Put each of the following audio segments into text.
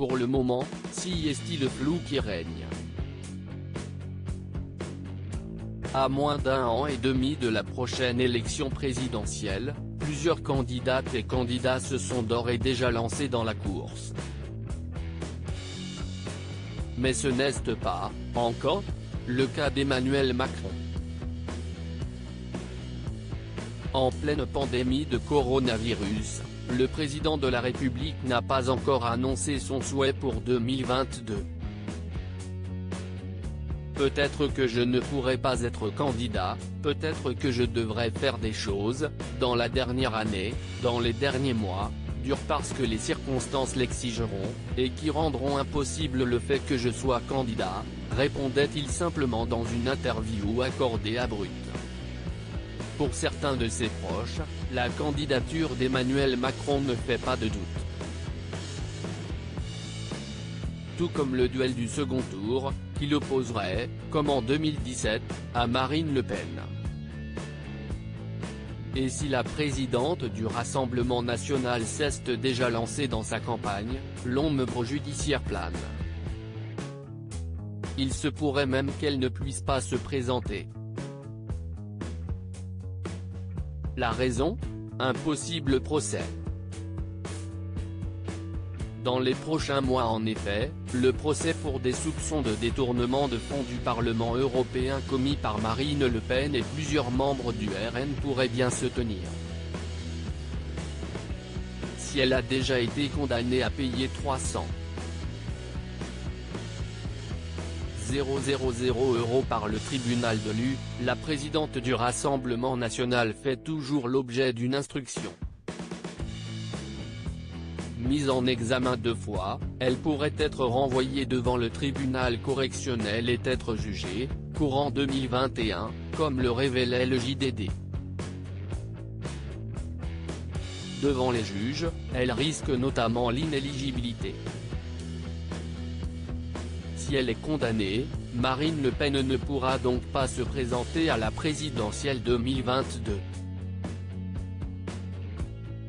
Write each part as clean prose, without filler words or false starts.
pour le moment, si est-il le flou qui règne. À moins d'un an et demi de la prochaine élection présidentielle, plusieurs candidates et candidats se sont d'ores et déjà lancés dans la course. Mais ce n'est pas, encore, le cas d'Emmanuel Macron. En pleine pandémie de coronavirus, le président de la République n'a pas encore annoncé son souhait pour 2022. Peut-être que je ne pourrai pas être candidat, peut-être que je devrais faire des choses, dans la dernière année, dans les derniers mois, durs parce que les circonstances l'exigeront, et qui rendront impossible le fait que je sois candidat, répondait-il simplement dans une interview accordée à Brut. Pour certains de ses proches, la candidature d'Emmanuel Macron ne fait pas de doute. Tout comme le duel du second tour, qui l'opposerait, comme en 2017, à Marine Le Pen. Et si la présidente du Rassemblement national s'est déjà lancée dans sa campagne, l'ombre judiciaire plane. Il se pourrait même qu'elle ne puisse pas se présenter. La raison ? Un possible procès. Dans les prochains mois en effet, le procès pour des soupçons de détournement de fonds du Parlement européen commis par Marine Le Pen et plusieurs membres du RN pourrait bien se tenir. Si elle a déjà été condamnée à payer 300 000 € par le tribunal de l'U, la présidente du Rassemblement national fait toujours l'objet d'une instruction. Mise en examen 2 fois, elle pourrait être renvoyée devant le tribunal correctionnel et être jugée, courant 2021, comme le révélait le JDD. Devant les juges, elle risque notamment l'inéligibilité. Si elle est condamnée, Marine Le Pen ne pourra donc pas se présenter à la présidentielle 2022.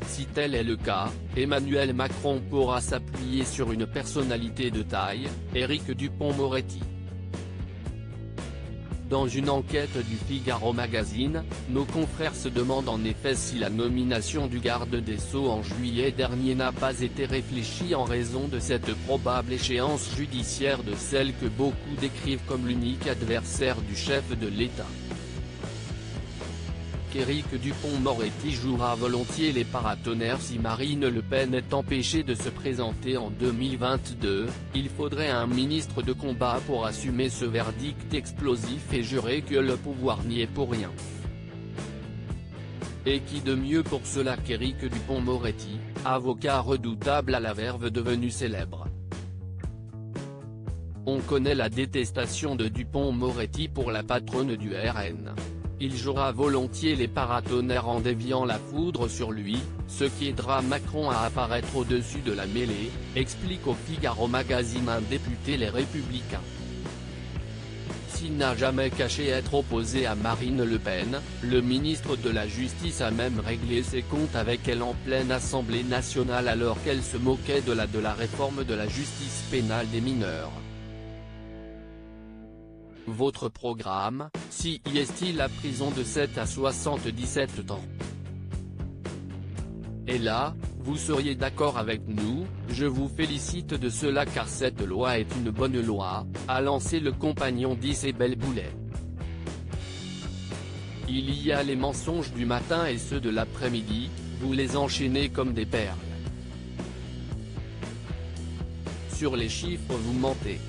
Si tel est le cas, Emmanuel Macron pourra s'appuyer sur une personnalité de taille, Éric Dupond-Moretti. Dans une enquête du Figaro Magazine, nos confrères se demandent en effet si la nomination du garde des Sceaux en juillet dernier n'a pas été réfléchie en raison de cette probable échéance judiciaire de celle que beaucoup décrivent comme l'unique adversaire du chef de l'État. Éric Dupond-Moretti jouera volontiers les paratonnerres si Marine Le Pen est empêchée de se présenter en 2022, il faudrait un ministre de combat pour assumer ce verdict explosif et jurer que le pouvoir n'y est pour rien. Et qui de mieux pour cela qu'Éric Dupond-Moretti, avocat redoutable à la verve devenu célèbre. On connaît la détestation de Dupond-Moretti pour la patronne du RN. Il jouera volontiers les paratonnerres en déviant la foudre sur lui, ce qui aidera Macron à apparaître au-dessus de la mêlée, explique au Figaro Magazine un député Les Républicains. S'il n'a jamais caché être opposé à Marine Le Pen, le ministre de la Justice a même réglé ses comptes avec elle en pleine Assemblée nationale alors qu'elle se moquait de la réforme de la justice pénale des mineurs. Votre programme, si y est-il la prison de 7 à 77 ans. Et là, vous seriez d'accord avec nous, je vous félicite de cela car cette loi est une bonne loi, a lancé le compagnon d'Isabelle Boulet. Il y a les mensonges du matin et ceux de l'après-midi, vous les enchaînez comme des perles. Sur les chiffres vous mentez.